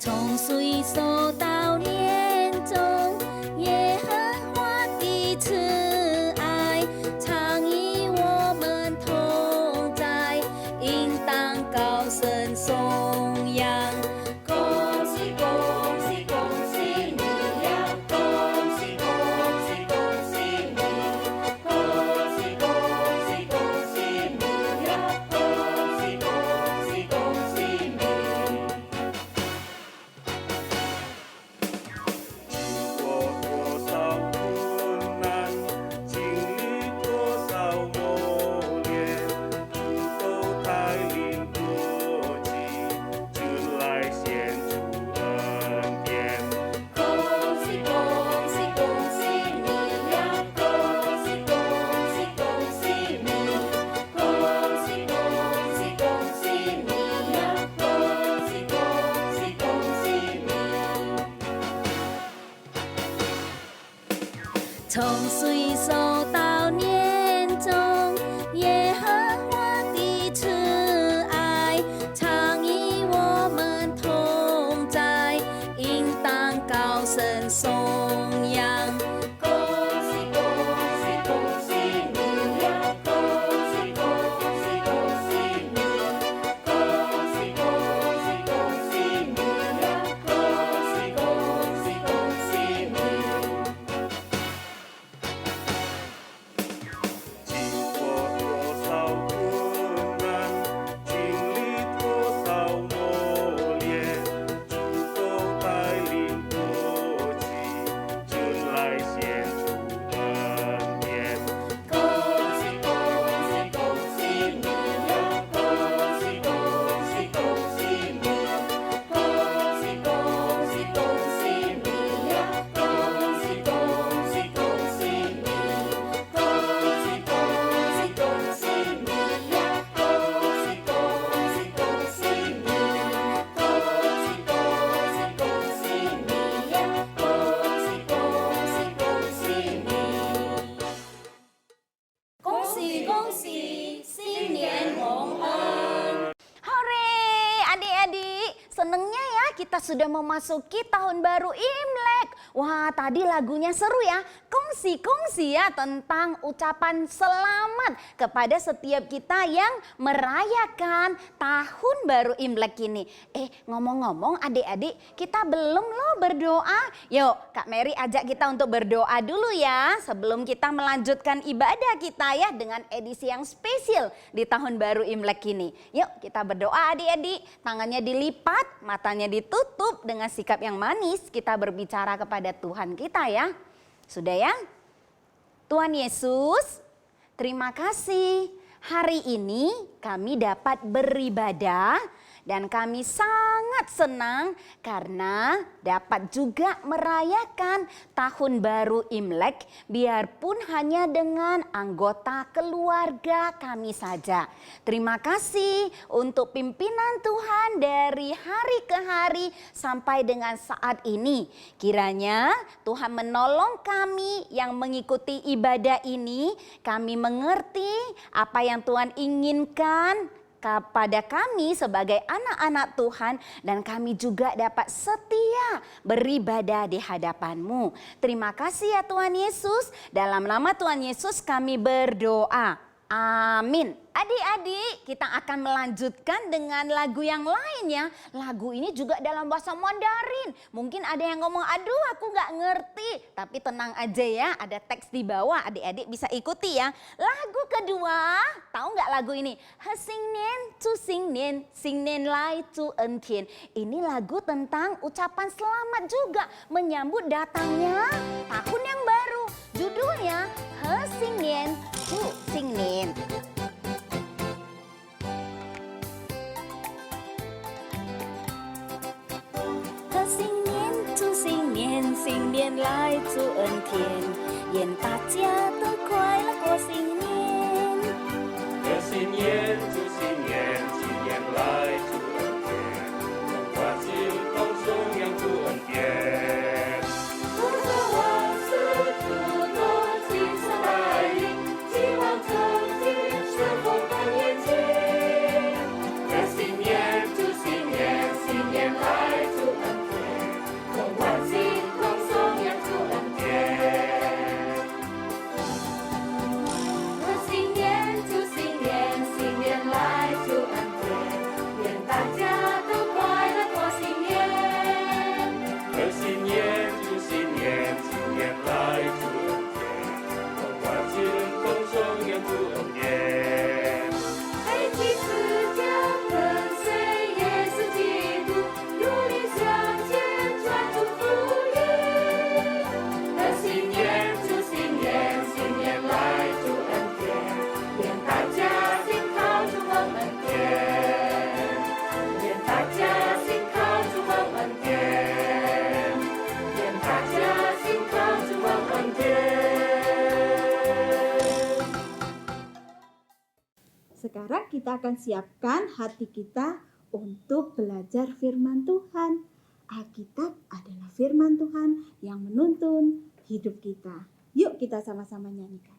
从岁数到年终，耶和华的慈爱常与我们同在，应当高声颂扬。恭喜恭喜恭喜你呀！恭喜恭喜恭喜你！恭喜恭喜恭喜你呀！恭喜恭喜恭喜你！多少困难，经历多少磨练，主都带领过去，就来显出恩典。恭喜恭喜恭喜你呀！恭喜恭喜恭喜你！恭喜恭喜恭喜你呀！恭喜恭喜恭喜你！从岁数到年终，耶和华的慈爱常与我们同在，应当高声颂扬。恭喜恭喜恭喜你呀！恭喜恭喜恭喜你！恭喜恭喜恭喜你呀！恭喜恭喜恭喜你！经过多少困难，经历多少磨练，主都带领过去，就来显出恩典。恭喜恭喜恭喜你呀！恭喜恭喜恭喜你！恭喜恭喜恭喜你呀！恭喜恭喜恭喜你！恭喜恭喜恭喜你呀！恭喜恭喜恭喜你！恭喜恭喜恭喜你呀！恭喜恭喜恭喜你！恭喜恭喜，新年蒙恩！ Hore, adik-adik, senengnya ya kita sudah memasuki tahun baru Imlek. Wah, tadi lagunya seru ya. Kongsi-kongsi ya tentang ucapan selamat kepada setiap kita yang merayakan tahun baru Imlek ini. Ngomong-ngomong adik-adik, kita belum loh berdoa. Yuk, Kak Mary ajak kita untuk berdoa dulu ya sebelum kita melanjutkan ibadah kita ya dengan edisi yang spesial di tahun baru Imlek ini. Yuk, kita berdoa adik-adik, tangannya dilipat, matanya ditutup dengan sikap yang manis kita berbicara kepada Tuhan kita ya. Sudah ya? Tuhan Yesus, terima kasih. Hari ini kami dapat beribadah dan kami sangat senang karena dapat juga merayakan tahun baru Imlek biarpun hanya dengan anggota keluarga kami saja. Terima kasih untuk pimpinan Tuhan dari hari ke hari sampai dengan saat ini. Kiranya Tuhan menolong kami yang mengikuti ibadah ini, kami mengerti apa yang Tuhan inginkan kepada kami sebagai anak-anak Tuhan dan kami juga dapat setia beribadah di hadapan-Mu. Terima kasih ya Tuhan Yesus. Dalam nama Tuhan Yesus kami berdoa. Amin. Adik-adik, kita akan melanjutkan dengan lagu yang lainnya. Lagu ini juga dalam bahasa Mandarin. Mungkin ada yang ngomong, aduh aku nggak ngerti. Tapi tenang aja ya, ada teks di bawah. Adik-adik bisa ikuti ya. Lagu kedua, tahu nggak lagu ini? Sing nian tu sing nian lai tu en tian. Ini lagu tentang ucapan selamat juga menyambut datangnya tahun yang baru. Judulnya Sing nian tu sing nian.新年来祝恩天，愿大家都快乐过新年。贺新年，祝新年，新年来祝恩典，欢喜同颂扬祝恩典。祝贺万事主动吉祥来临，希望成绩顺风满眼睛。贺新年，祝新年，新年来祝恩典。sekarang kita akan siapkan hati kita untuk belajar firman Tuhan. Alkitab adalah firman Tuhan yang menuntun hidup kita. Yuk kita sama-sama nyanyikan.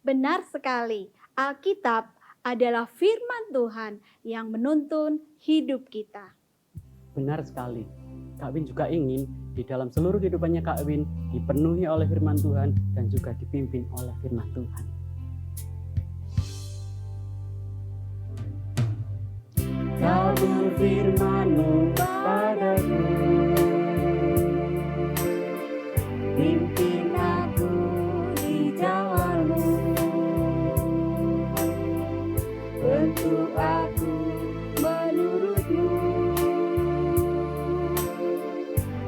Benar sekali, Alkitab adalah firman Tuhan yang menuntun hidup kita. Benar sekali. Kak Win juga ingin di dalam seluruh kehidupannya Kak Win dipenuhi oleh firman Tuhan dan juga dipimpin oleh firman Tuhan. Tabur firman-Mu padaku, pimpin aku di jalan-Mu, bentuk aku menurut-Mu,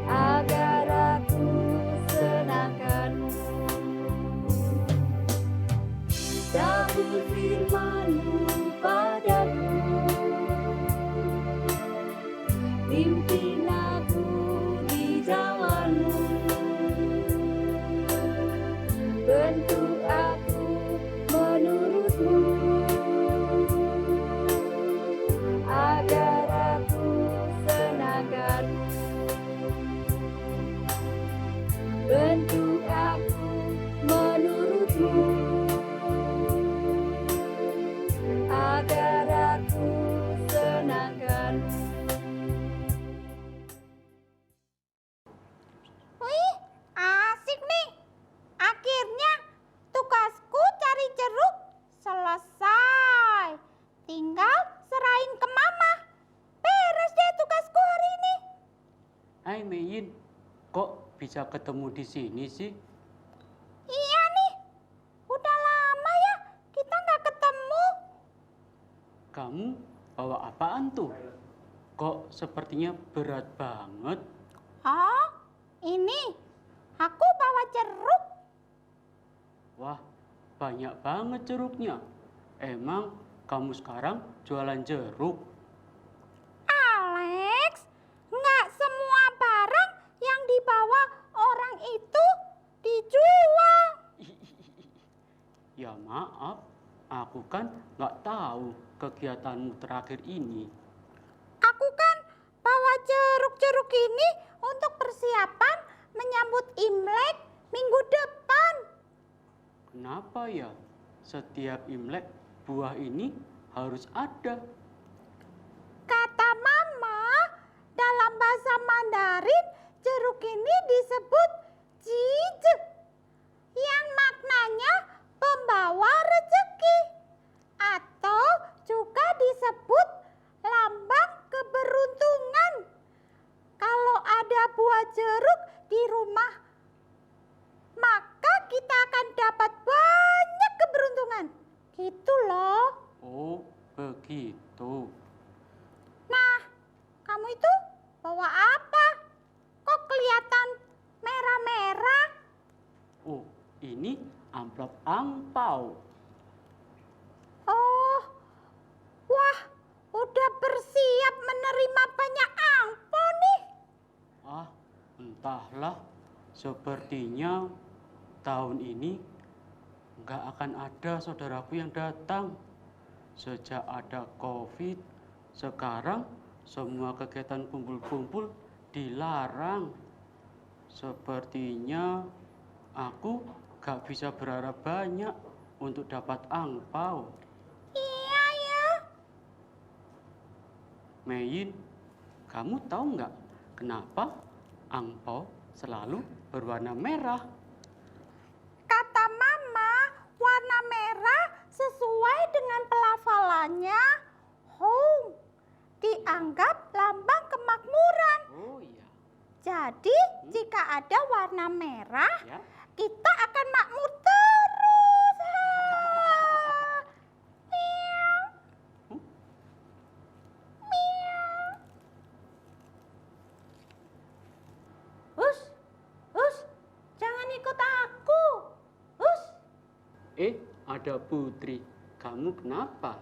agar aku senangkan-Mu. Tabur firman-Mu padaku, pimpin aku di jalan-Mu, bentuk aku menurut-Mu, agar aku senangkan. Bentuk aku menurut-Mu, agar aku senangkan. Wih, asik nih. Akhirnya tugasku cari jeruk selesai. Tinggal serahin ke mama. Beres deh tugasku hari ini. Hai Mein, kok bisa ketemu di sini sih? Iya nih, udah lama ya kita nggak ketemu. Kamu bawa apaan tuh? Kok sepertinya berat banget? Oh, ini aku bawa jeruk. Wah, banyak banget jeruknya. Emang kamu sekarang jualan jeruk? Alex, nggak semua barang yang dibawa orang itu dijual. Ya maaf, aku kan nggak tahu kegiatanmu terakhir ini. Aku kan bawa jeruk-jeruk ini untuk persiapan menyambut Imlek minggu depan. Kenapa ya? Setiap Imlek buah ini harus ada. Kata Mama, dalam bahasa Mandarin jeruk ini disebut jijik, yang maknanya pembawa rezeki, atau juga disebut lambang keberuntungan. Kalau ada buah jeruk di rumah, maka kita akan dapat banyak keberuntungan. Gitu loh. Oh, begitu. Nah, kamu itu bawa apa? Kok kelihatan merah-merah? Oh, ini amplop angpau. Oh, wah, udah bersiap menerima banyak angpau nih. Ah, entahlah. Sepertinya tahun ini nggak akan ada saudaraku yang datang. Sejak ada COVID, sekarang semua kegiatan kumpul-kumpul dilarang. Sepertinya aku nggak bisa berharap banyak untuk dapat angpau. Iya ya. Mein, kamu tahu nggak kenapa angpau selalu berwarna merah? Kata Mama, warna merah sesuai dengan pelafalannya home. Di dianggap lambang kemakmuran. Oh iya. Jadi, jika ada warna merah, Ya. kita akan makmur terus. Ah. Miau. Miau. Hus, jangan ikut aku. Hus, Ada Putri. Kamu kenapa?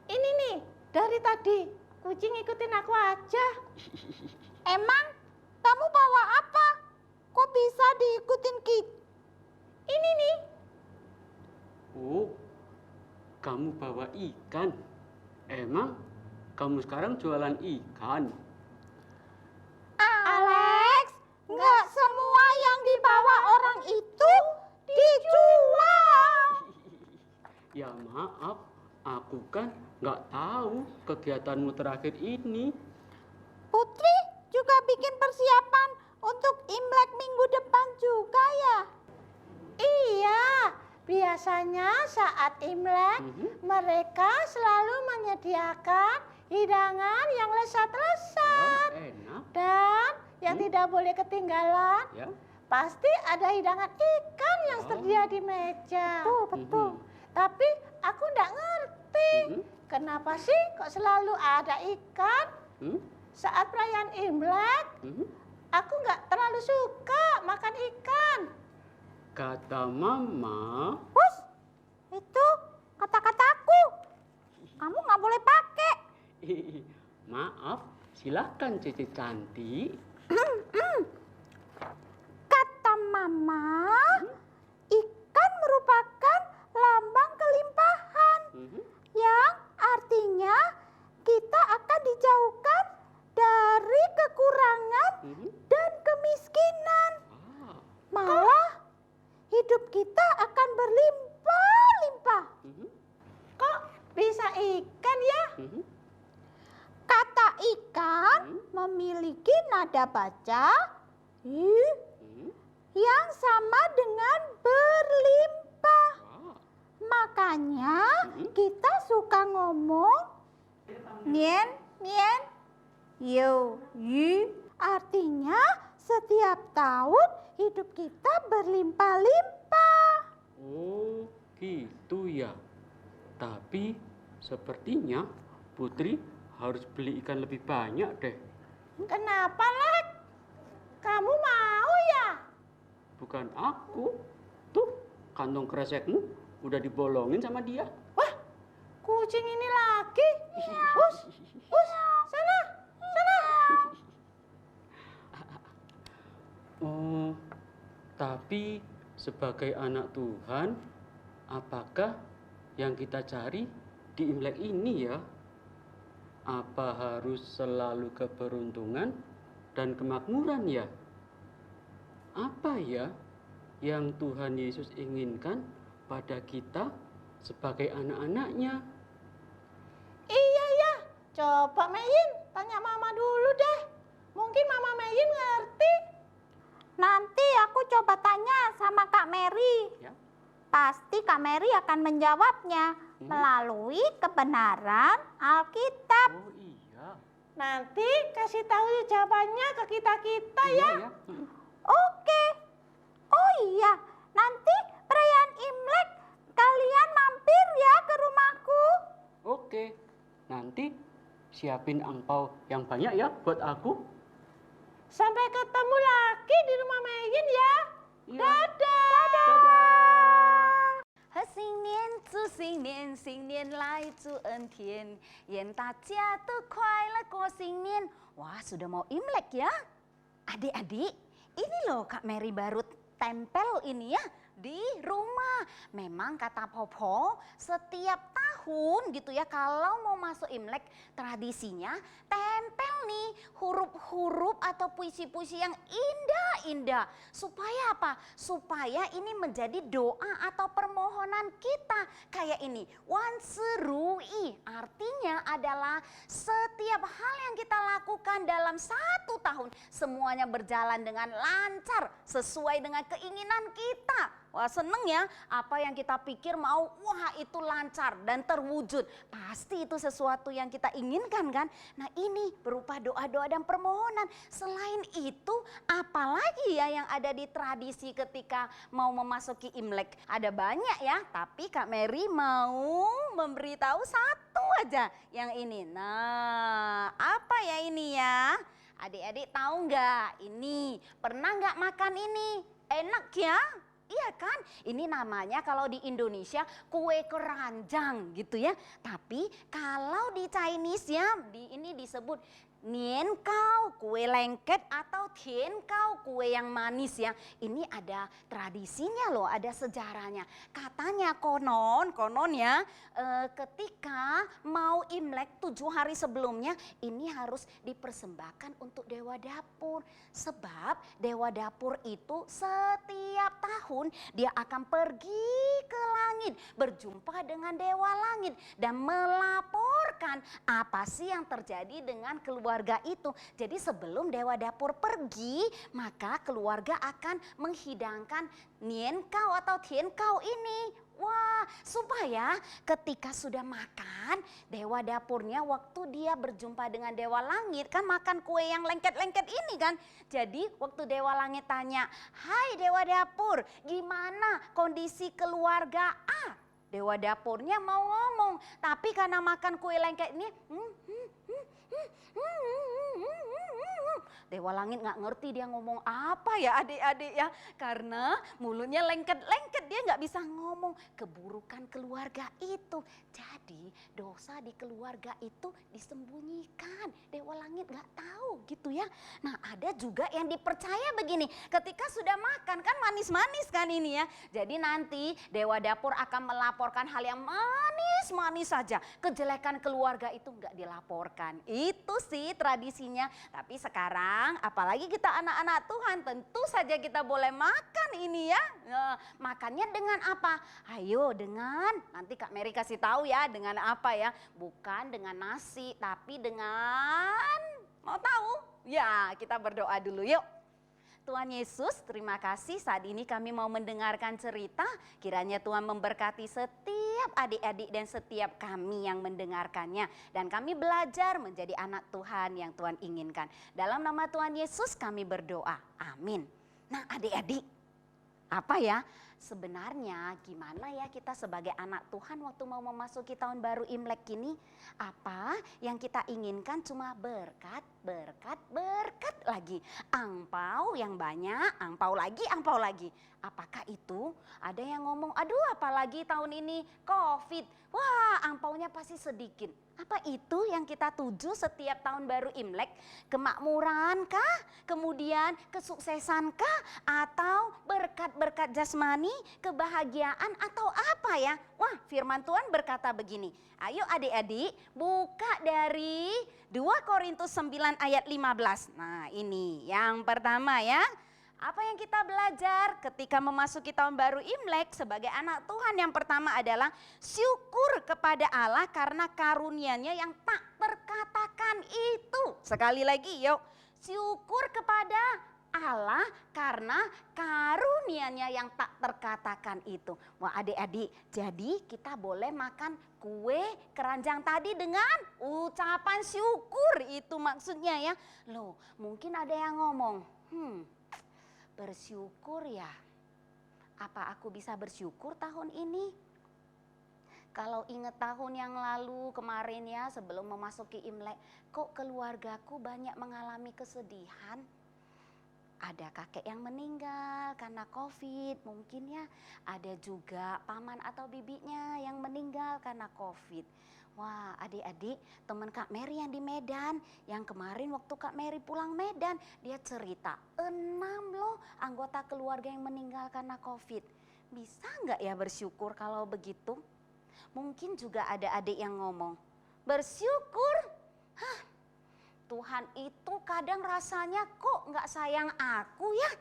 ini nih, dari tadi kucing ikutin aku aja. Emang kamu bawa apa? Kok bisa diikutin kita? Ini nih. Oh, kamu bawa ikan. Emang kamu sekarang jualan ikan? Alex, nggak semua yang dibawa orang itu dijual. Ya maaf, aku kan nggak tahu kegiatanmu terakhir ini. Putri juga bikin persiapan untuk Imlek minggu depan juga ya? Iya, biasanya saat Imlek mereka selalu menyediakan hidangan yang lezat-lezat. Enak Dan yang tidak boleh ketinggalan, ya. pasti ada hidangan ikan yang tersedia di meja. Betul. Tapi aku nggak ngerti, kenapa sih kok selalu ada ikan? Saat perayaan Imlek, aku nggak terlalu suka makan ikan. Kata Mama, Hus, itu kata-kataku. Kamu nggak boleh pakai. maaf, silakan Cici cantik. Kata Mama, ikan merupakan lambang kelimpahan. Yang artinya kita akan dijauhkan dari kekurangan dan kemiskinan. Malah hidup kita akan berlimpah-limpah. Kok bisa ikan ya? Kata ikan memiliki nada baca yang sama dengan berlimpah. Makanya kita suka ngomong nien, nien, yo, yu. Artinya setiap tahun hidup kita berlimpah-limpah. Oh, gitu ya. Tapi sepertinya Putri harus beli ikan lebih banyak deh. Kenapa, Lek? Kamu mau ya? Bukan aku. Tuh, kantong kresekmu udah dibolongin sama dia. Wah, kucing ini lagi. Hus, sana, sana. Oh, tapi sebagai anak Tuhan, apakah yang kita cari di Imlek ini ya? Apa harus selalu keberuntungan dan kemakmuran ya? Apa ya yang Tuhan Yesus inginkan pada kita sebagai anak-anaknya? Iya ya, coba Meyin tanya Mama dulu deh. Mungkin Mama Meyin ngerti. Nanti aku coba tanya sama Kak Mary. Ya. Pasti Kak Mary akan menjawabnya melalui kebenaran Alkitab. Oh iya. Nanti kasih tahu jawabannya ke kita-kita ya. Iya ya. Oke. Oh iya, nanti perayaan Imlek kalian mampir ya ke rumahku. Oke. Nanti siapin angpau yang banyak ya buat aku. Sampai ketemu lagi di rumah Meyin ya. Iya. Dadah. 和新年祝新年，新年来祝恩甜，愿大家都快乐过新年。Wah, sudah mau Imlek ya? Adik-adik, ini loh Kak Mary baru tempel ini ya di rumah. Memang kata Popo, setiap tahun gitu ya kalau mau masuk Imlek tradisinya tempel nih huruf-huruf atau puisi-puisi yang indah-indah. Supaya apa? Supaya ini menjadi doa atau permohonan kita. Kayak ini, wanserui artinya adalah setiap hal yang kita lakukan dalam satu tahun semuanya berjalan dengan lancar sesuai dengan keinginan kita. Wah seneng ya, apa yang kita pikir mau, wah itu lancar dan terwujud. Pasti itu sesuatu yang kita inginkan kan. Nah ini berupa doa-doa dan permohonan. Selain itu apalagi ya yang ada di tradisi ketika mau memasuki Imlek. Ada banyak ya, tapi Kak Mary mau memberitahu satu aja yang ini. Nah apa ya ini ya? Adik-adik tahu nggak ini? Pernah nggak makan ini? Enak ya? Iya kan? Ini namanya kalau di Indonesia kue keranjang gitu ya. Tapi kalau di Chinese ya, ini disebut nian kau, kue lengket atau tien kau, kue yang manis ya. Ini ada tradisinya loh, ada sejarahnya. Katanya konon ya, ketika mau Imlek 7 hari sebelumnya ini harus dipersembahkan untuk dewa dapur. Sebab dewa dapur itu setiap tahun dia akan pergi ke langit, berjumpa dengan dewa langit dan melaporkan apa sih yang terjadi dengan keluarga itu. Jadi sebelum dewa dapur pergi, maka keluarga akan menghidangkan nian kau atau tien kau ini. Wah, supaya ketika sudah makan, dewa dapurnya waktu dia berjumpa dengan dewa langit kan makan kue yang lengket-lengket ini kan. Jadi waktu dewa langit tanya, "Hai dewa dapur, gimana kondisi keluarga A?" Dewa dapurnya mau ngomong, tapi karena makan kue lengket ini, dewa langit nggak ngerti dia ngomong apa ya adik-adik ya. Karena mulutnya lengket-lengket, dia nggak bisa ngomong keburukan keluarga itu. Jadi dosa di keluarga itu disembunyikan, dewa langit nggak tahu gitu ya. Nah ada juga yang dipercaya begini, ketika sudah makan kan manis-manis kan ini ya. Jadi nanti dewa dapur akan melaporkan hal yang manis-manis saja. Kejelekan keluarga itu nggak dilaporkan. Itu sih tradisinya. Tapi sekarang apalagi kita anak-anak Tuhan, tentu saja kita boleh makan ini ya. Makannya dengan apa? Ayo dengan, nanti Kak Mary kasih tahu ya dengan apa ya. Bukan dengan nasi, tapi dengan, mau tahu? Ya kita berdoa dulu yuk. Tuhan Yesus, terima kasih saat ini kami mau mendengarkan cerita. Kiranya Tuhan memberkati setiap adik-adik dan setiap kami yang mendengarkannya. Dan kami belajar menjadi anak Tuhan yang Tuhan inginkan. Dalam nama Tuhan Yesus kami berdoa. Amin. Nah adik-adik, apa ya? Sebenarnya gimana ya kita sebagai anak Tuhan waktu mau memasuki tahun baru Imlek ini? Apa yang kita inginkan cuma berkat lagi. Angpau yang banyak, angpau lagi. Apakah itu? Ada yang ngomong, aduh apalagi tahun ini COVID. Wah angpaunya pasti sedikit. Apa itu yang kita tuju setiap tahun baru Imlek? Kemakmuran kah? Kemudian kesuksesan kah? Atau berkat-berkat jasmani, kebahagiaan atau apa ya? Wah firman Tuhan berkata begini. Ayo adik-adik buka dari 2 Korintus 9 ayat 15. Nah ini yang pertama ya. Apa yang kita belajar ketika memasuki tahun baru Imlek sebagai anak Tuhan? Yang pertama adalah syukur kepada Allah karena karunia-Nya yang tak terkatakan itu. Sekali lagi yuk, syukur kepada Allah karena karunia-Nya yang tak terkatakan itu. Wah adik-adik, jadi kita boleh makan kue keranjang tadi dengan ucapan syukur, itu maksudnya ya. Loh mungkin ada yang ngomong, bersyukur ya, apa aku bisa bersyukur tahun ini? Kalau ingat tahun yang lalu kemarin ya sebelum memasuki Imlek, kok keluargaku banyak mengalami kesedihan? Ada kakek yang meninggal karena COVID mungkin ya, ada juga paman atau bibinya yang meninggal karena COVID. Wah adik-adik, teman Kak Mary yang di Medan, yang kemarin waktu Kak Mary pulang Medan, dia cerita 6 loh anggota keluarga yang meninggal karena COVID. Bisa nggak ya bersyukur kalau begitu? Mungkin juga ada adik yang ngomong, bersyukur? Tuhan itu kadang rasanya kok nggak sayang aku ya?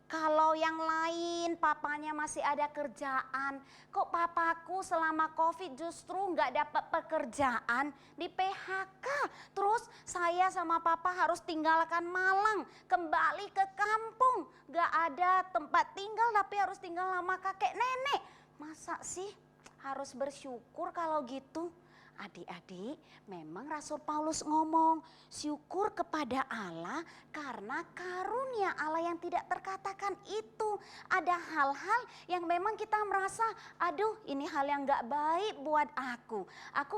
Kalau yang lain papanya masih ada kerjaan, kok papaku selama COVID justru nggak dapat pekerjaan, di PHK. Terus saya sama papa harus tinggalkan Malang, kembali ke kampung. Nggak ada tempat tinggal tapi harus tinggal sama kakek nenek. Masa sih harus bersyukur kalau gitu? Adik-adik, memang Rasul Paulus ngomong syukur kepada Allah karena karunia Allah yang tidak terkatakan itu. Ada hal-hal yang memang kita merasa, aduh ini hal yang gak baik buat aku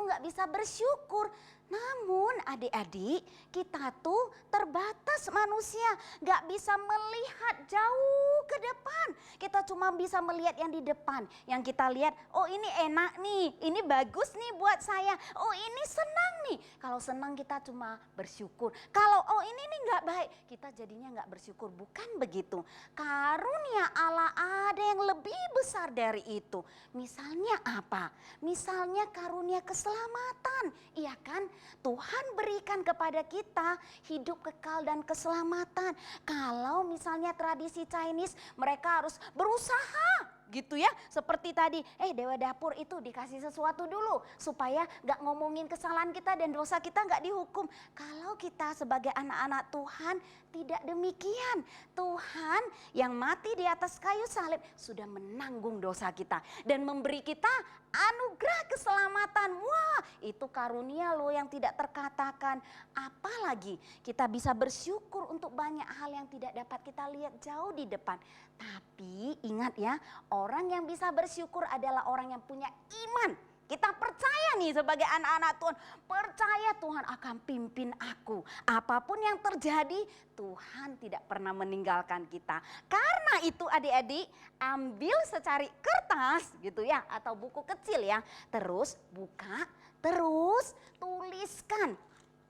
gak bisa bersyukur. Namun adik-adik, kita tuh terbatas manusia, gak bisa melihat jauh ke depan. Kita cuma bisa melihat yang di depan. Yang kita lihat, oh ini enak nih, ini bagus nih buat saya. Oh ini senang nih. Kalau senang kita cuma bersyukur. Kalau oh ini nih gak baik, kita jadinya gak bersyukur. Bukan begitu. Karunia Allah ada yang lebih besar dari itu. Misalnya apa? Misalnya karunia keselamatan. Iya kan? Tuhan berikan kepada kita hidup kekal dan keselamatan. Kalau misalnya tradisi Chinese, mereka harus berusaha gitu ya, seperti tadi dewa dapur itu dikasih sesuatu dulu supaya gak ngomongin kesalahan kita dan dosa kita gak dihukum. Kalau kita sebagai anak-anak Tuhan tidak demikian. Tuhan yang mati di atas kayu salib sudah menanggung dosa kita dan memberi kita anugerah keselamatan. Wah, itu karunia loh yang tidak terkatakan. Apalagi kita bisa bersyukur untuk banyak hal yang tidak dapat kita lihat jauh di depan. Tapi ingat ya, orang yang bisa bersyukur adalah orang yang punya iman. Kita percaya nih sebagai anak-anak Tuhan, percaya Tuhan akan pimpin aku. Apapun yang terjadi, Tuhan tidak pernah meninggalkan kita. Karena itu adik-adik, ambil secari kertas gitu ya, atau buku kecil ya. Terus buka, terus tuliskan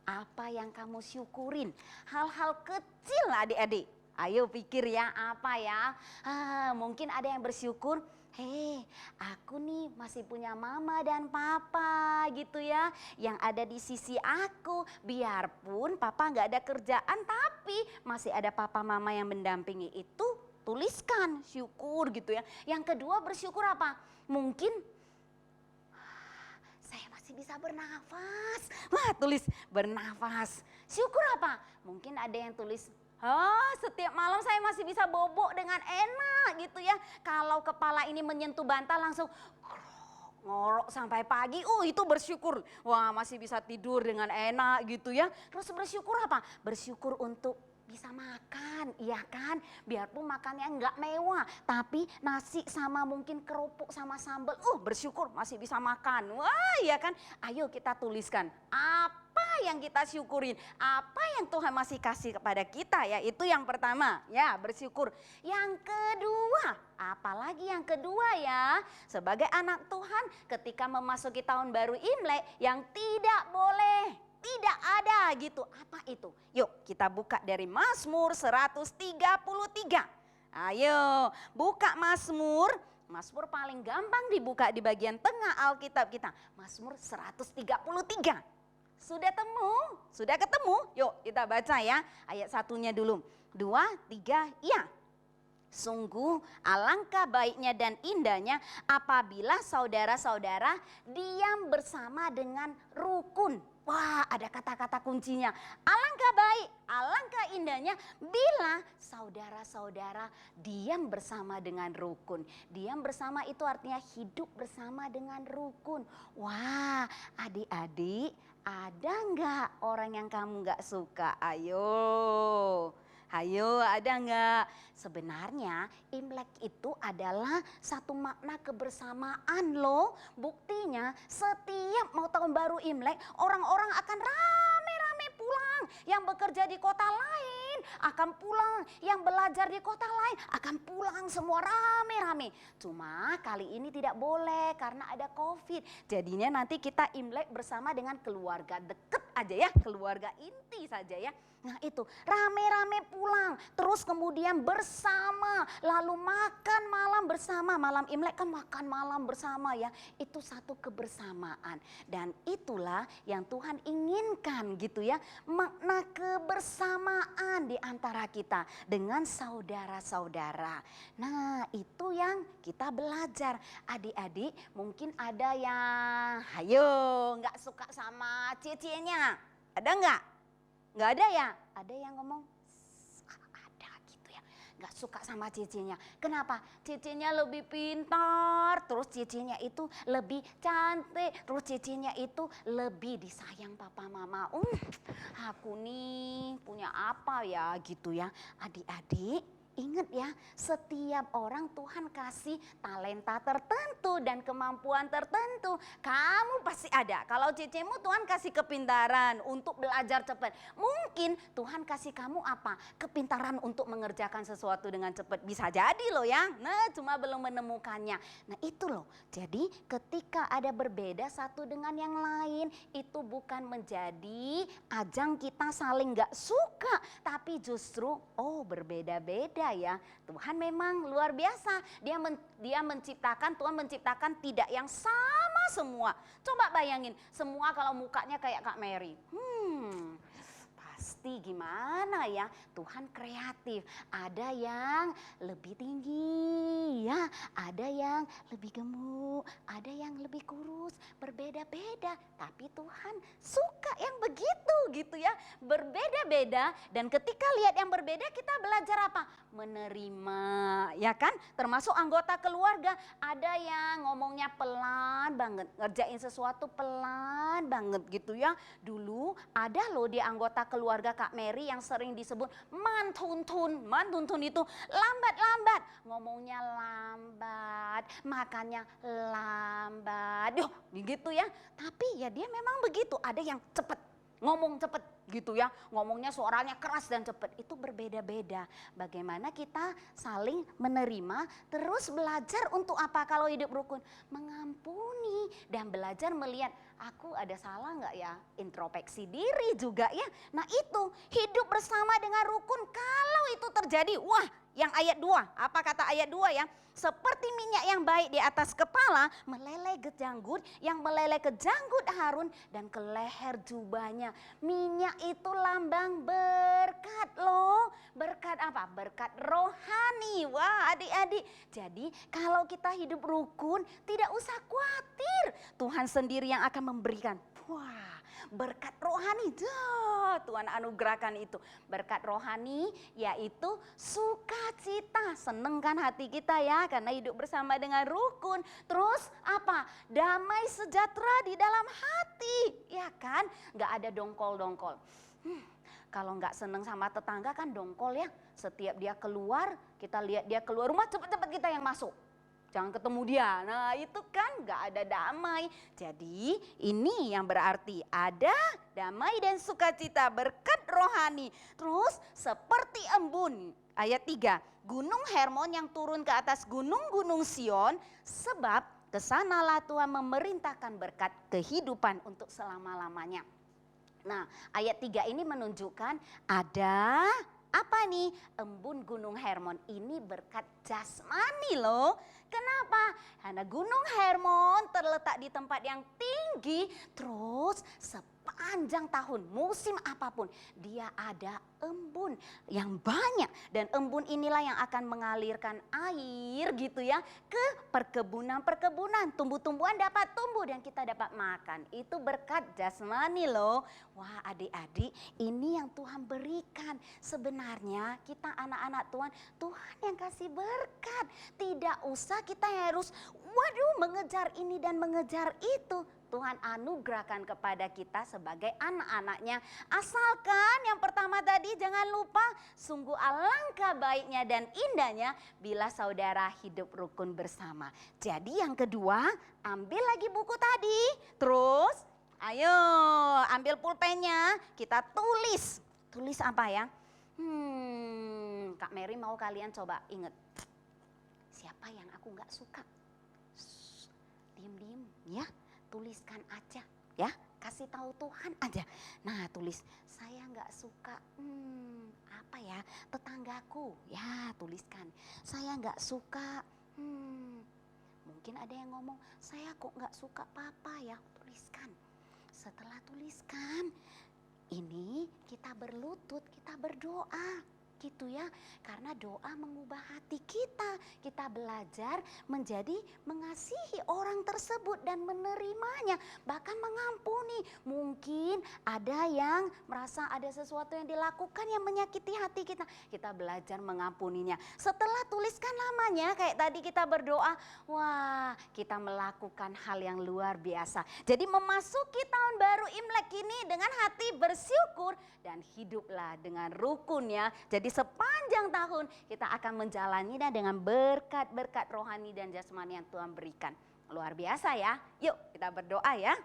apa yang kamu syukurin. Hal-hal kecil adik-adik. Ayo pikir ya, apa ya? Mungkin ada yang bersyukur, aku nih masih punya mama dan papa gitu ya. Yang ada di sisi aku, biarpun papa gak ada kerjaan tapi masih ada papa mama yang mendampingi itu. Tuliskan syukur gitu ya. Yang kedua bersyukur apa? Mungkin saya masih bisa bernafas. Wah, tulis bernafas. Syukur apa? Mungkin ada yang tulis, setiap malam saya masih bisa bobok dengan enak gitu ya. Kalau kepala ini menyentuh bantal langsung ngorok sampai pagi. Itu bersyukur. Wah, masih bisa tidur dengan enak gitu ya. Terus bersyukur apa? Bersyukur untuk bisa makan, iya kan? Biarpun makannya enggak mewah, tapi nasi sama mungkin kerupuk sama sambal, bersyukur masih bisa makan. Wah, iya kan? Ayo kita tuliskan apa yang kita syukurin, apa yang Tuhan masih kasih kepada kita ya. Itu yang pertama ya, bersyukur. Yang kedua, apalagi yang kedua ya, sebagai anak Tuhan ketika memasuki tahun baru Imlek yang tidak boleh tidak ada gitu. Apa itu? Yuk kita buka dari Mazmur 133. Ayo buka Mazmur. Mazmur paling gampang dibuka di bagian tengah Alkitab kita. Mazmur 133. Sudah temu? Sudah ketemu? Yuk kita baca ya. Ayat satunya dulu. 2, 3, iya. Sungguh alangkah baiknya dan indahnya apabila saudara-saudara diam bersama dengan rukun. Wah, ada kata-kata kuncinya. Alangkah baik, alangkah indahnya bila saudara-saudara diam bersama dengan rukun. Diam bersama itu artinya hidup bersama dengan rukun. Wah, adik-adik, ada nggak orang yang kamu nggak suka? Ayo, ada nggak? Sebenarnya Imlek itu adalah satu makna kebersamaan loh. Buktinya setiap mau tahun baru Imlek, orang-orang akan rame-rame pulang. Yang bekerja di kota lain akan pulang, yang belajar di kota lain akan pulang, semua rame-rame. Cuma kali ini tidak boleh karena ada COVID. Jadinya nanti kita Imlek bersama dengan keluarga dekat aja ya, keluarga inti saja ya. Nah itu rame-rame pulang, terus kemudian bersama, lalu makan malam bersama. Malam Imlek kan makan malam bersama ya, itu satu kebersamaan. Dan itulah yang Tuhan inginkan gitu ya, makna kebersamaan di antara kita dengan saudara-saudara. Nah itu yang kita belajar. Adik-adik mungkin ada yang hayo nggak suka sama ciecinya, ada nggak? Nggak ada ya? Ada yang ngomong ada gitu ya, nggak suka sama ciecinya. Kenapa? Ciecinya lebih pintar, terus ciecinya itu lebih cantik, terus ciecinya itu lebih disayang papa mama. Aku nih punya apa ya gitu ya. Adik-adik ingat ya, setiap orang Tuhan kasih talenta tertentu dan kemampuan tertentu. Kamu pasti ada. Kalau cicemu Tuhan kasih kepintaran untuk belajar cepat. Mungkin Tuhan kasih kamu apa? Kepintaran untuk mengerjakan sesuatu dengan cepat. Bisa jadi loh ya. Nah cuma belum menemukannya. Nah itu loh. Jadi ketika ada berbeda satu dengan yang lain, itu bukan menjadi ajang kita saling gak suka. Tapi justru berbeda-beda ya. Tuhan memang luar biasa. Dia menciptakan, Tuhan menciptakan tidak yang sama semua. Coba bayangin, semua kalau mukanya kayak Kak Mary. Pasti gimana ya, Tuhan kreatif. Ada yang lebih tinggi ya, ada yang lebih gemuk, ada yang lebih kurus, berbeda-beda. Tapi Tuhan suka yang begitu gitu ya, berbeda-beda. Dan ketika lihat yang berbeda kita belajar apa? Menerima ya kan, termasuk anggota keluarga. Ada yang ngomongnya pelan banget, ngerjain sesuatu pelan banget gitu ya. Dulu ada loh di anggota keluarga Kak Mary yang sering disebut mantuntun. Mantuntun itu lambat-lambat, ngomongnya lambat, makannya lambat. Begitu ya. Tapi ya dia memang begitu. Ada yang cepet, ngomong cepet gitu ya. Ngomongnya suaranya keras dan cepet. Itu berbeda-beda. Bagaimana kita saling menerima, terus belajar untuk apa kalau hidup rukun? Mengampuni dan belajar melihat aku ada salah nggak ya? Introspeksi diri juga ya. Nah itu hidup bersama dengan rukun. Kalau itu terjadi, wah yang ayat 2, apa kata ayat 2 ya? Seperti minyak yang baik di atas kepala meleleh ke janggut, yang meleleh ke janggut Harun dan ke leher jubahnya. Minyak itu lambang berkat loh. Berkat apa? Berkat rohani. Wah adik-adik. Jadi kalau kita hidup rukun tidak usah khawatir. Tuhan sendiri yang akan memberikan. Wah berkat rohani. Tuhan anugerahkan itu. Berkat rohani yaitu sukacita. Seneng kan hati kita ya karena hidup bersama dengan rukun. Terus apa? Damai sejahtera di dalam hati. Ya kan? Gak ada dongkol-dongkol. Kalau nggak seneng sama tetangga kan dongkol ya. Setiap dia keluar, kita lihat dia keluar rumah, cepet-cepet kita yang masuk. Jangan ketemu dia. Nah itu kan nggak ada damai. Jadi ini yang berarti ada damai dan sukacita, berkat rohani. Terus seperti embun. Ayat 3. Gunung Hermon yang turun ke atas gunung-gunung Sion. Sebab kesanalah Tuhan memerintahkan berkat kehidupan untuk selama-lamanya. Nah ayat 3 ini menunjukkan ada apa nih? Embun Gunung Hermon ini berkat jasmani loh. Kenapa? Karena Gunung Hermon terletak di tempat yang tinggi. Terus sepanjang tahun, musim apapun, dia ada embun yang banyak. Dan embun inilah yang akan mengalirkan air gitu ya ke perkebunan-perkebunan. Tumbuh-tumbuhan dapat tumbuh dan kita dapat makan. Itu berkat jasmani loh. Wah adik-adik, ini yang Tuhan berikan. Sebenarnya kita anak-anak Tuhan, Tuhan yang kasih berkat. Tidak usah kita harus mengejar ini dan mengejar itu. Tuhan anugerahkan kepada kita sebagai anak-anaknya. Asalkan yang pertama tadi jangan lupa, sungguh alangkah baiknya dan indahnya bila saudara hidup rukun bersama. Jadi yang kedua, ambil lagi buku tadi. Terus ayo ambil pulpennya, kita tulis. Tulis apa ya? Kak Mary mau kalian coba ingat. Siapa yang aku gak suka? Diem-diem ya. Tuliskan aja ya, kasih tahu Tuhan aja. Nah tulis, saya nggak suka apa ya, tetanggaku. Ya tuliskan, saya nggak suka mungkin ada yang ngomong, saya kok nggak suka papa ya, tuliskan. Setelah tuliskan, ini kita berlutut, kita berdoa. Gitu ya, karena doa mengubah hati kita. Kita belajar menjadi mengasihi orang tersebut dan menerimanya, bahkan mengampuni. Mungkin ada yang merasa ada sesuatu yang dilakukan yang menyakiti hati kita. Kita belajar mengampuninya. Setelah tuliskan namanya, kayak tadi kita berdoa, wah, kita melakukan hal yang luar biasa. Jadi memasuki tahun baru Imlek ini dengan hati bersyukur dan hiduplah dengan rukunnya. Jadi sepanjang tahun kita akan menjalaninya dengan berkat-berkat rohani dan jasmani yang Tuhan berikan. Luar biasa ya. Yuk kita berdoa ya.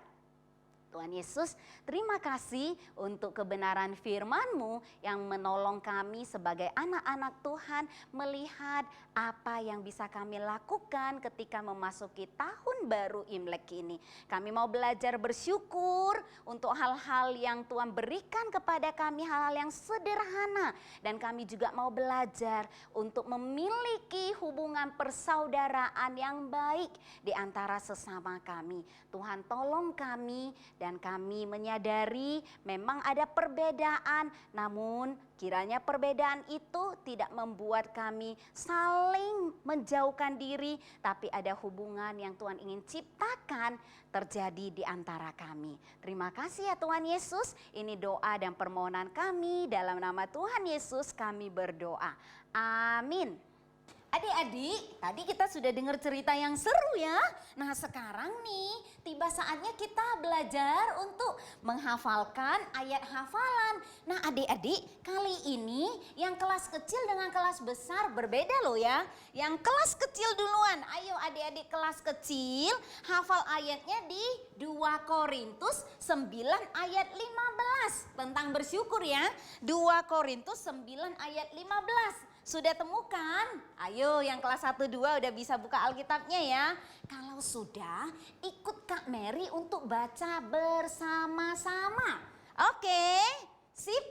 Tuhan Yesus, terima kasih untuk kebenaran firman-Mu yang menolong kami sebagai anak-anak Tuhan melihat apa yang bisa kami lakukan ketika memasuki tahun baru Imlek ini. Kami mau belajar bersyukur untuk hal-hal yang Tuhan berikan kepada kami, hal-hal yang sederhana. Dan kami juga mau belajar untuk memiliki hubungan persaudaraan yang baik di antara sesama kami. Tuhan tolong kami dan kami menyadari memang ada perbedaan, namun kiranya perbedaan itu tidak membuat kami saling menjauhkan diri, tapi ada hubungan yang Tuhan ingin ciptakan terjadi di antara kami. Terima kasih ya Tuhan Yesus, ini doa dan permohonan kami dalam nama Tuhan Yesus kami berdoa. Amin. Adik-adik, tadi kita sudah dengar cerita yang seru ya. Nah sekarang nih tiba saatnya kita belajar untuk menghafalkan ayat hafalan. Nah adik-adik, kali ini yang kelas kecil dengan kelas besar berbeda loh ya. Yang kelas kecil duluan, ayo adik-adik kelas kecil hafal ayatnya di 2 Korintus 9 ayat 15. Tentang bersyukur ya, 2 Korintus 9 ayat 15. Sudah temukan? Ayo yang kelas 1-2 udah bisa buka Alkitabnya ya. Kalau sudah, ikut Kak Mary untuk baca bersama-sama. Oke, sip?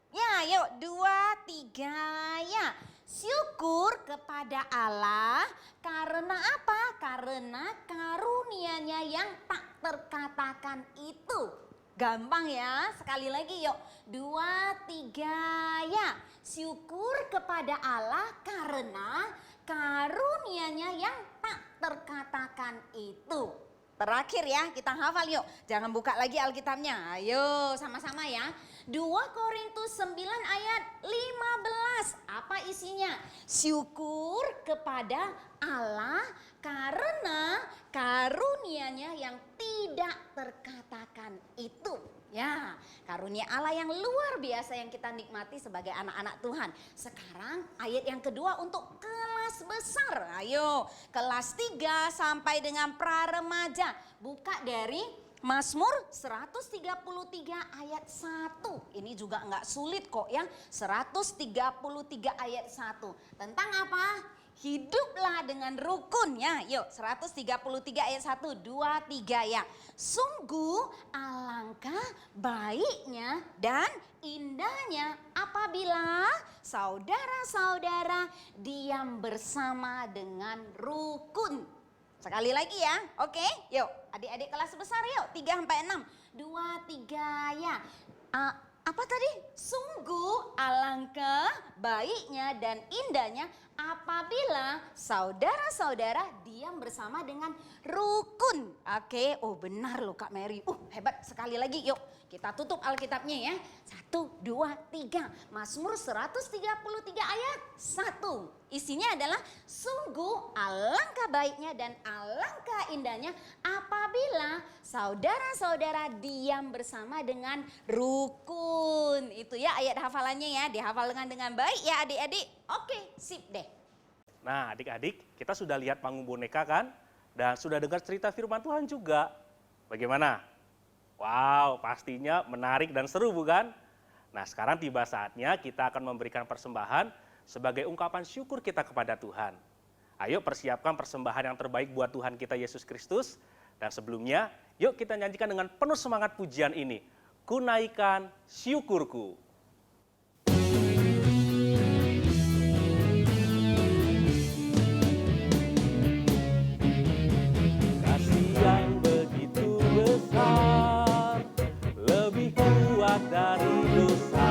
Ya yuk 2, 3 ya. Syukur kepada Allah karena apa? Karena karunia-Nya yang tak terkatakan itu. Gampang ya, sekali lagi yuk. 2, 3 ya. Syukur kepada Allah karena karunia-Nya yang tak terkatakan itu. Terakhir ya, kita hafal yuk. Jangan buka lagi Alkitabnya. Ayo sama-sama ya. 2 Korintus 9 ayat 15. Apa isinya? Syukur kepada Allah karena karunia-Nya yang tidak terkatakan itu. Ya, karunia Allah yang luar biasa yang kita nikmati sebagai anak-anak Tuhan. Sekarang ayat yang kedua untuk kelas besar. Ayo, kelas 3 sampai dengan pra-remaja. Buka dari Mazmur 133 ayat 1. Ini juga enggak sulit kok ya. 133 ayat 1. Tentang apa? Hiduplah dengan rukunnya. Yuk 133 ayat 1, 2, 3 ya. Sungguh alangkah baiknya dan indahnya apabila saudara-saudara diam bersama dengan rukun. Sekali lagi ya, oke? Yuk adik-adik kelas besar yuk, 3 sampai 6. 2, 3 ya. Apa tadi? Sungguh alangkah baiknya dan indahnya apabila saudara-saudara diam bersama dengan rukun. Oke, oh benar loh Kak Mary. Hebat sekali lagi. Yuk kita tutup Alkitabnya ya. 1, 2, 3. Mazmur 133 ayat 1. Isinya adalah sungguh alangkah baiknya dan alangkah indahnya apabila saudara-saudara diam bersama dengan rukun. Itu ya ayat hafalannya ya, dihafal dengan baik ya adik-adik. Oke, sip deh. Nah adik-adik, kita sudah lihat panggung boneka kan? Dan sudah dengar cerita firman Tuhan juga. Bagaimana? Wow, pastinya menarik dan seru bukan? Nah sekarang tiba saatnya kita akan memberikan persembahan sebagai ungkapan syukur kita kepada Tuhan. Ayo persiapkan persembahan yang terbaik buat Tuhan kita Yesus Kristus. Dan sebelumnya, yuk kita nyanyikan dengan penuh semangat pujian ini. Ku naikkan syukurku. Kasih yang begitu besar, lebih kuat dari dosa.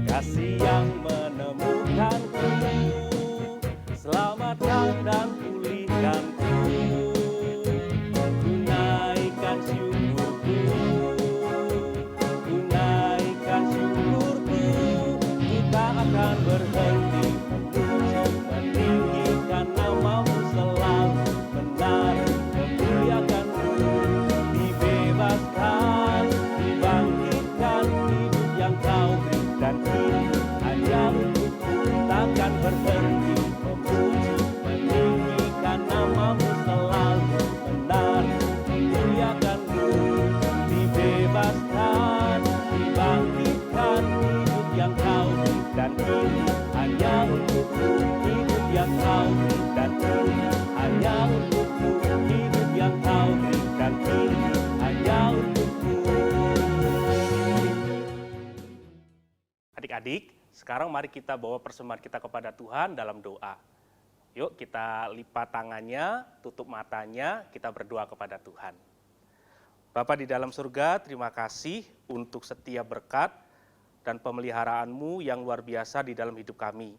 Kasih yang menemukanku, selamatkan dan pulihkanku. Ku naikkan syukurku, ku naikkan syukurku. Ku tak akan berhenti memuji, meninggikan namamu selalu, benar memuliakanmu. Dibebaskan, dibangkitkan, hidup yang kau berikan ini hanya untukku. Takkan berhenti memuji, meninggikan namamu selalu, benar memuliakanmu. Dibebaskan, dibangkitkan, hidup yang kau berikan ini hanya untukku. Hidup yang kau berikan ini hanya untukku. Hidup yang kau berikan ini hanya untukku. Adik-adik, sekarang mari kita bawa persembahan kita kepada Tuhan dalam doa. Yuk kita lipat tangannya, tutup matanya, kita berdoa kepada Tuhan. Bapa di dalam surga, terima kasih untuk setiap berkat dan pemeliharaanmu yang luar biasa di dalam hidup kami.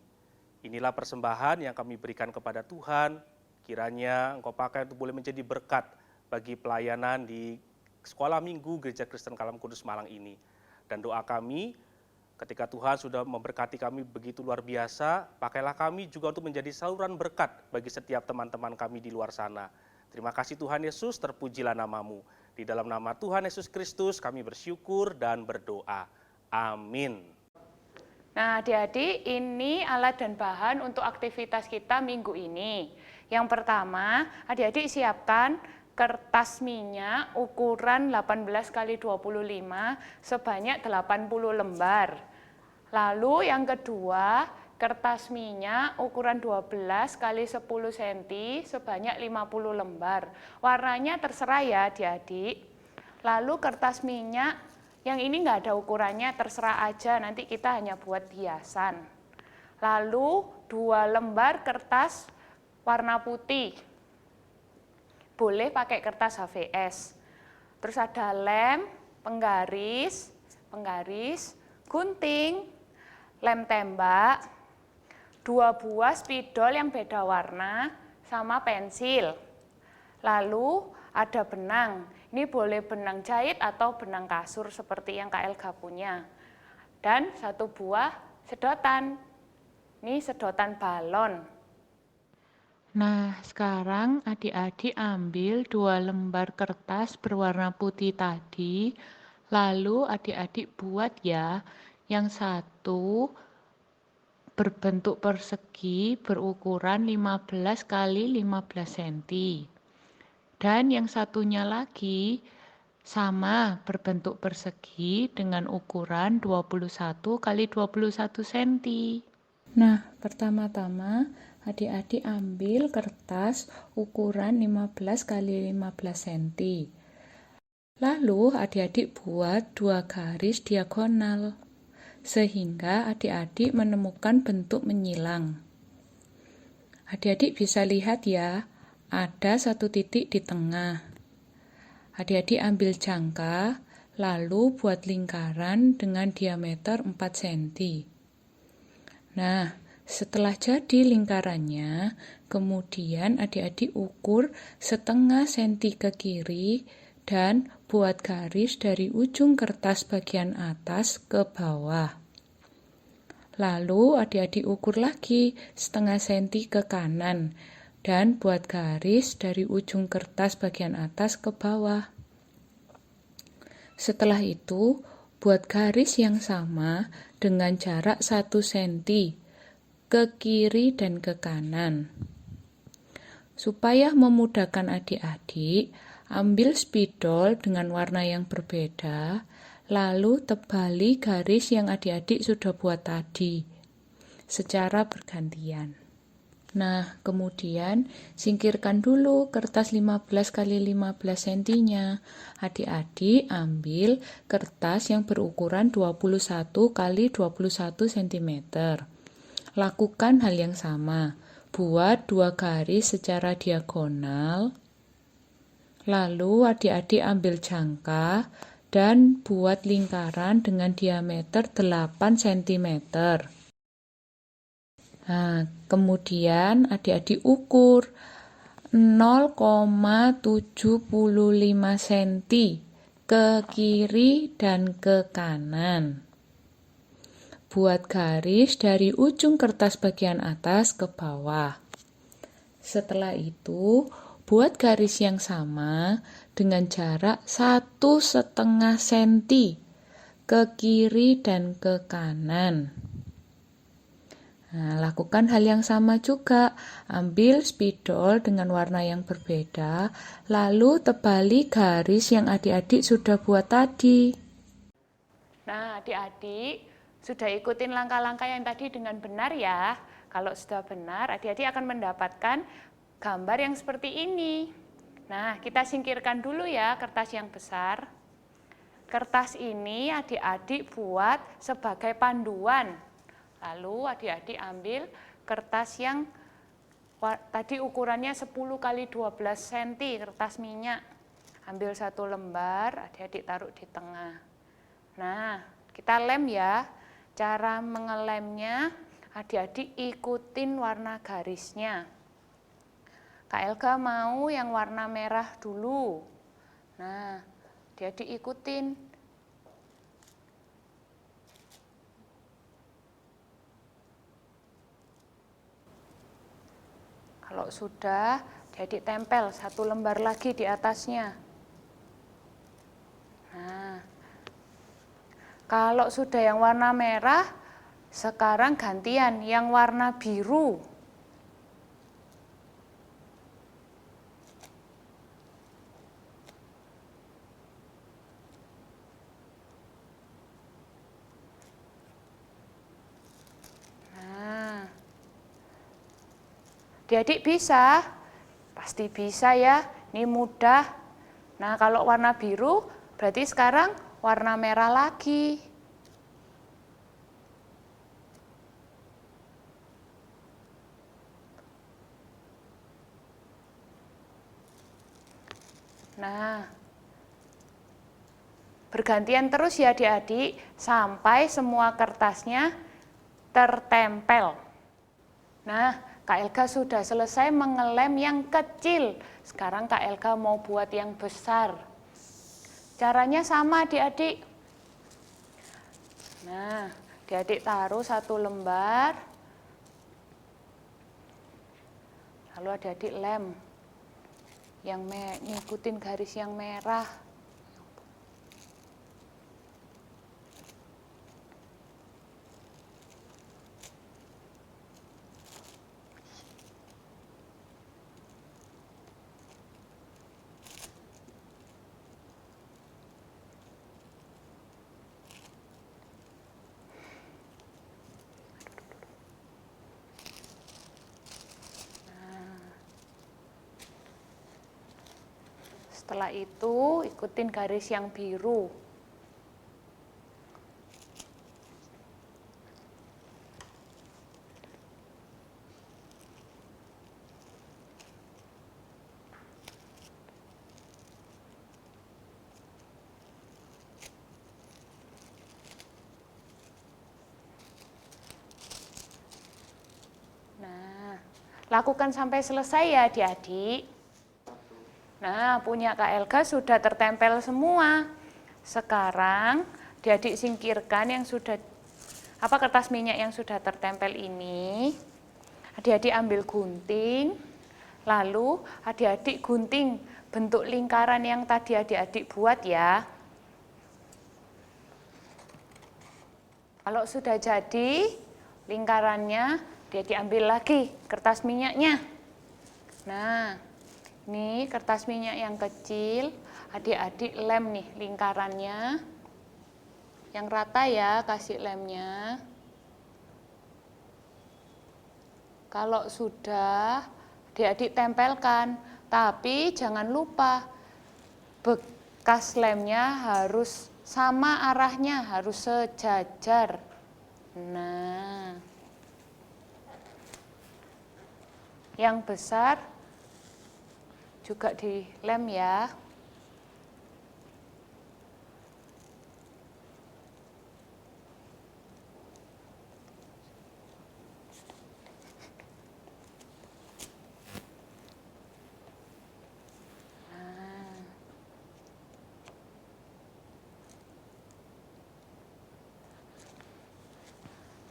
Inilah persembahan yang kami berikan kepada Tuhan, kiranya Engkau pakai untuk boleh menjadi berkat bagi pelayanan di Sekolah Minggu Gereja Kristen Kalam Kudus Malang ini. Dan doa kami, ketika Tuhan sudah memberkati kami begitu luar biasa, pakailah kami juga untuk menjadi saluran berkat bagi setiap teman-teman kami di luar sana. Terima kasih Tuhan Yesus, terpujilah namamu. Di dalam nama Tuhan Yesus Kristus kami bersyukur dan berdoa. Amin. Nah, adik-adik, ini alat dan bahan untuk aktivitas kita minggu ini. Yang pertama, adik-adik siapkan kertas minyak ukuran 18 x 25 sebanyak 80 lembar. Lalu yang kedua, kertas minyak ukuran 12 x 10 cm sebanyak 50 lembar. Warnanya terserah ya adik-adik. Lalu kertas minyak yang ini nggak ada ukurannya, terserah aja, nanti kita hanya buat hiasan. Lalu 2 lembar kertas warna putih. Boleh pakai kertas HVS. Terus ada lem, penggaris, gunting, lem tembak, 2 buah spidol yang beda warna, sama pensil. Lalu ada benang. Ini boleh benang jahit atau benang kasur seperti yang Kak Elga punya. Dan 1 buah sedotan. Ini sedotan balon. Nah, sekarang adik-adik ambil 2 lembar kertas berwarna putih tadi, lalu adik-adik buat ya, yang satu berbentuk persegi berukuran 15 x 15 cm. Dan yang satunya lagi sama berbentuk persegi dengan ukuran 21 x 21 cm. Nah, pertama-tama adik-adik ambil kertas ukuran 15 x 15 cm. Lalu adik-adik buat 2 garis diagonal, sehingga adik-adik menemukan bentuk menyilang. Adik-adik bisa lihat ya, ada 1 titik di tengah. Adik-adik ambil jangka, lalu buat lingkaran dengan diameter 4 cm. Nah, setelah jadi lingkarannya, kemudian adik-adik ukur setengah senti ke kiri dan buat garis dari ujung kertas bagian atas ke bawah. Lalu adik-adik ukur lagi setengah senti ke kanan dan buat garis dari ujung kertas bagian atas ke bawah. Setelah itu, buat garis yang sama dengan jarak 1 cm ke kiri dan ke kanan. Supaya memudahkan adik-adik, ambil spidol dengan warna yang berbeda, lalu tebali garis yang adik-adik sudah buat tadi, secara bergantian. Nah, kemudian singkirkan dulu kertas 15 kali 15 cm-nya. Adik-adik ambil kertas yang berukuran 21 kali 21 cm. Lakukan hal yang sama. Buat 2 garis secara diagonal. Lalu adik-adik ambil jangka dan buat lingkaran dengan diameter 8 cm. Nah, kemudian adik-adik ukur 0,75 cm ke kiri dan ke kanan. Buat garis dari ujung kertas bagian atas ke bawah. Setelah itu, buat garis yang sama dengan jarak 1,5 cm ke kiri dan ke kanan. Nah, lakukan hal yang sama juga. Ambil spidol dengan warna yang berbeda, lalu tebali garis yang adik-adik sudah buat tadi. Nah, adik-adik sudah ikutin langkah-langkah yang tadi dengan benar ya. Kalau sudah benar, adik-adik akan mendapatkan gambar yang seperti ini. Nah, kita singkirkan dulu ya kertas yang besar. Kertas ini adik-adik buat sebagai panduan. Lalu adik-adik ambil kertas yang tadi ukurannya 10 kali 12 cm, kertas minyak. Ambil 1 lembar, adik-adik taruh di tengah. Nah, kita lem ya. Cara mengelemnya, adik-adik ikutin warna garisnya. Kak Elga mau yang warna merah dulu. Nah, adik-adik ikutin. Kalau sudah, adik tempel 1 lembar lagi di atasnya. Nah, kalau sudah yang warna merah, sekarang gantian yang warna biru. Adik bisa? Pasti bisa ya, ini mudah. Nah, kalau warna biru, berarti sekarang warna merah lagi. Nah, bergantian terus ya adik-adik, sampai semua kertasnya tertempel. Nah, Kak Elga sudah selesai mengelem yang kecil. Sekarang Kak Elga mau buat yang besar. Caranya sama adik-adik. Nah, adik-adik taruh 1 lembar. Lalu adik-adik lem. Yang ngikutin garis yang merah. Setelah itu ikutin garis yang biru. Nah, lakukan sampai selesai ya adik-adik. Nah, punya Kak Elga sudah tertempel semua. Sekarang adik-adik singkirkan yang sudah kertas minyak yang sudah tertempel ini. Adik-adik ambil gunting, lalu adik-adik gunting bentuk lingkaran yang tadi adik-adik buat ya. Kalau sudah jadi lingkarannya, adik-adik ambil lagi kertas minyaknya. Nah, ini kertas minyak yang kecil, adik-adik lem nih lingkarannya. Yang rata ya, kasih lemnya. kalau sudah adik-adik tempelkan, tapi jangan lupa bekas lemnya harus sama arahnya, harus sejajar. Nah, yang besar juga dilem ya.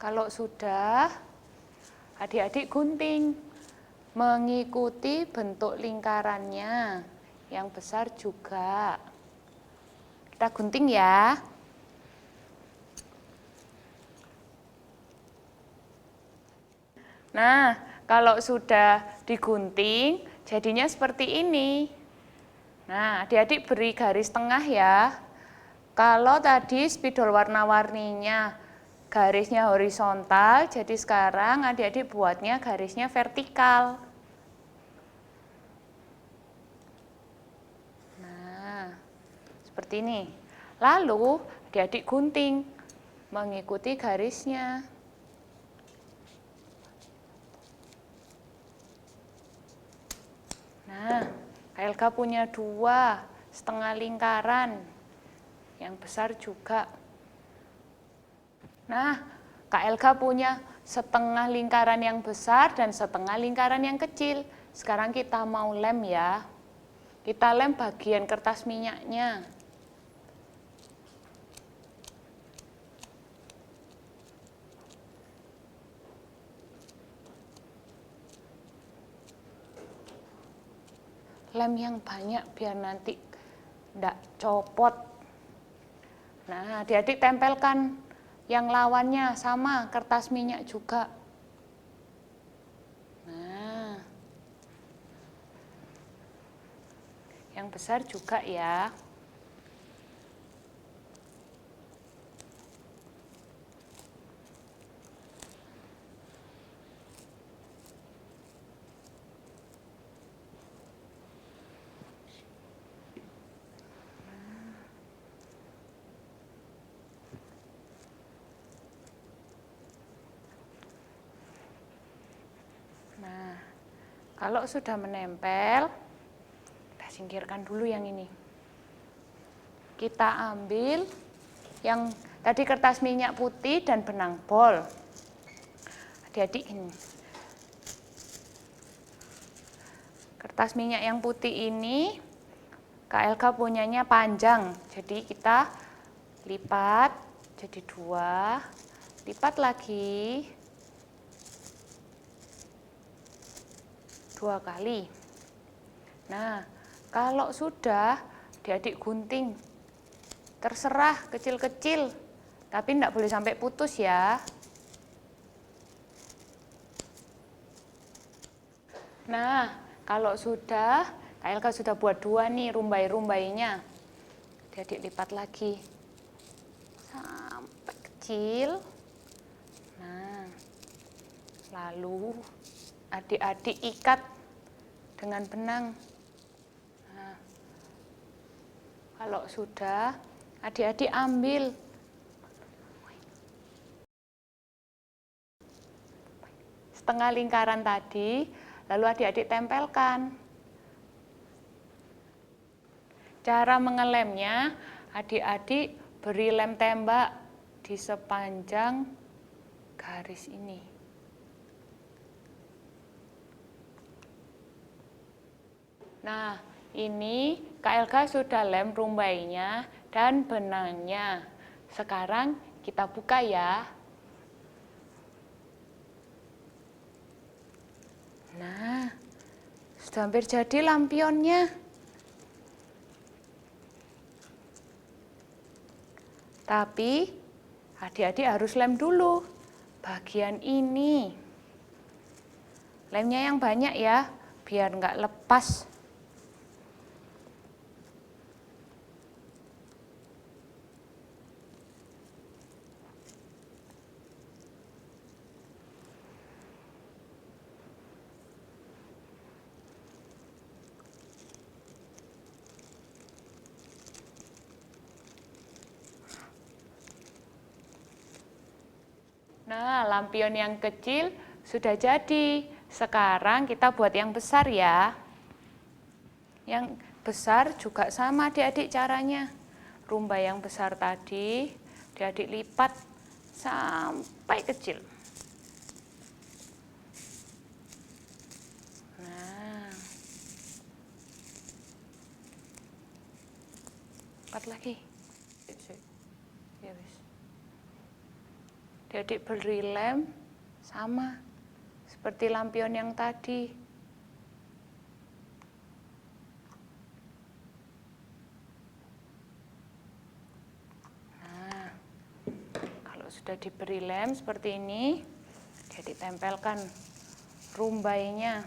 Kalau sudah, adik-adik gunting mengikuti bentuk lingkarannya. Yang besar juga. Kita gunting ya. Nah, kalau sudah digunting, jadinya seperti ini. Nah, adik-adik beri garis tengah ya. Kalau tadi spidol warna-warninya garisnya horizontal, jadi sekarang adik-adik buatnya garisnya vertikal. Nah, seperti ini. Lalu adik-adik gunting mengikuti garisnya. Nah, KLK punya 2,5 lingkaran. Yang besar juga. Nah, KLK punya setengah lingkaran yang besar dan setengah lingkaran yang kecil. Sekarang kita mau lem ya. Kita lem bagian kertas minyaknya. Lem yang banyak biar nanti enggak copot. Nah, adik-adik tempelkan yang lawannya sama, kertas minyak juga. Nah, yang besar juga ya. Nah, kalau sudah menempel, kita singkirkan dulu yang ini. Kita ambil yang tadi kertas minyak putih dan benang bol. Adik-adik ini. Kertas minyak yang putih ini, KLK punyanya panjang. Jadi kita lipat jadi 2, lipat lagi 2 kali. Nah, kalau sudah adik-adik gunting, terserah kecil-kecil, tapi tidak boleh sampai putus ya. Nah, kalau sudah, KLK sudah buat 2 nih rumbai-rumbainya. Adik-adik lipat lagi sampai kecil. Nah, lalu adik-adik ikat dengan benang. Nah, kalau sudah, adik-adik ambil setengah lingkaran tadi, lalu adik-adik tempelkan. Cara mengelemnya, adik-adik beri lem tembak di sepanjang garis ini. Nah, ini KLK sudah lem rumbainya dan benangnya. Sekarang kita buka ya. Nah, sudah hampir jadi lampionnya. Tapi adik-adik harus lem dulu bagian ini. Lemnya yang banyak ya, biar nggak lepas. Nah, lampion yang kecil sudah jadi. Sekarang kita buat yang besar ya. Yang besar juga sama adik-adik caranya. Rumbai yang besar tadi, adik-adik lipat sampai kecil. Nah, lipat lagi. Ya wis. Adik beri lem sama seperti lampion yang tadi. Nah, kalau sudah diberi lem seperti ini, adik tempelkan rumbainya.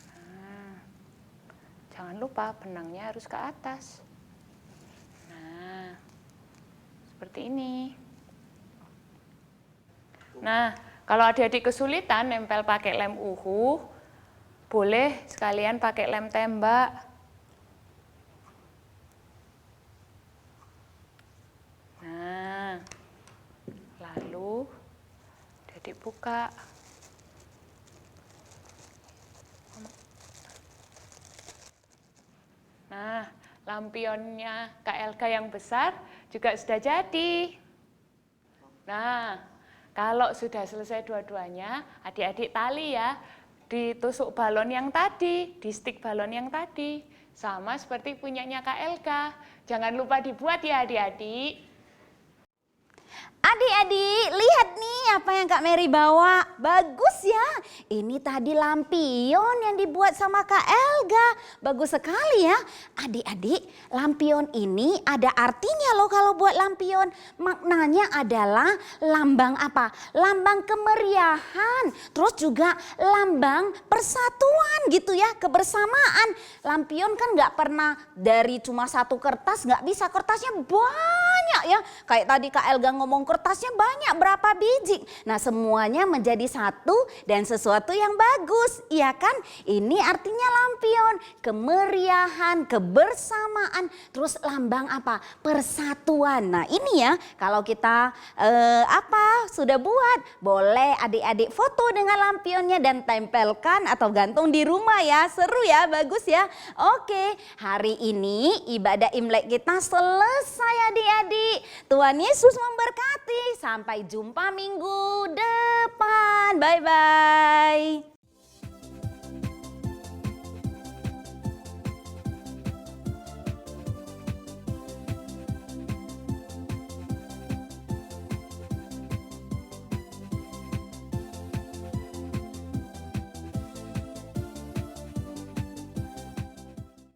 Nah, jangan lupa benangnya harus ke atas. Nah, seperti ini. Nah, kalau adik-adik kesulitan nempel pakai lem uhu, boleh sekalian pakai lem tembak. Nah, lalu adik buka. Nah, lampionnya Kak Elga yang besar juga sudah jadi. Nah, kalau sudah selesai dua-duanya, adik-adik tali ya, ditusuk balon yang tadi, di stik balon yang tadi. Sama seperti punyanya Kak Elga. Jangan lupa dibuat ya adik-adik. Adik-adik, lihat nih apa yang Kak Mary bawa. Bagus ya. Ini tadi lampion yang dibuat sama Kak Elga. Bagus sekali ya. Adik-adik, lampion ini ada artinya loh kalau buat lampion. Maknanya adalah lambang apa? Lambang kemeriahan. Terus juga lambang persatuan gitu ya, kebersamaan. Lampion kan nggak pernah dari cuma satu kertas, nggak bisa. Kertasnya banyak ya. Kayak tadi Kak Elga ngomong kertasnya banyak berapa biji. Nah, semuanya menjadi satu dan sesuatu yang bagus. Iya kan? Ini artinya lampion, kemeriahan, kebersamaan, terus lambang apa? Persatuan. Nah, ini ya kalau kita sudah buat, boleh adik-adik foto dengan lampionnya dan tempelkan atau gantung di rumah ya. Seru ya, bagus ya. Oke, hari ini ibadah Imlek kita selesai adik-adik. Tuhan Yesus memberkati. Sampai jumpa minggu depan. Bye-bye.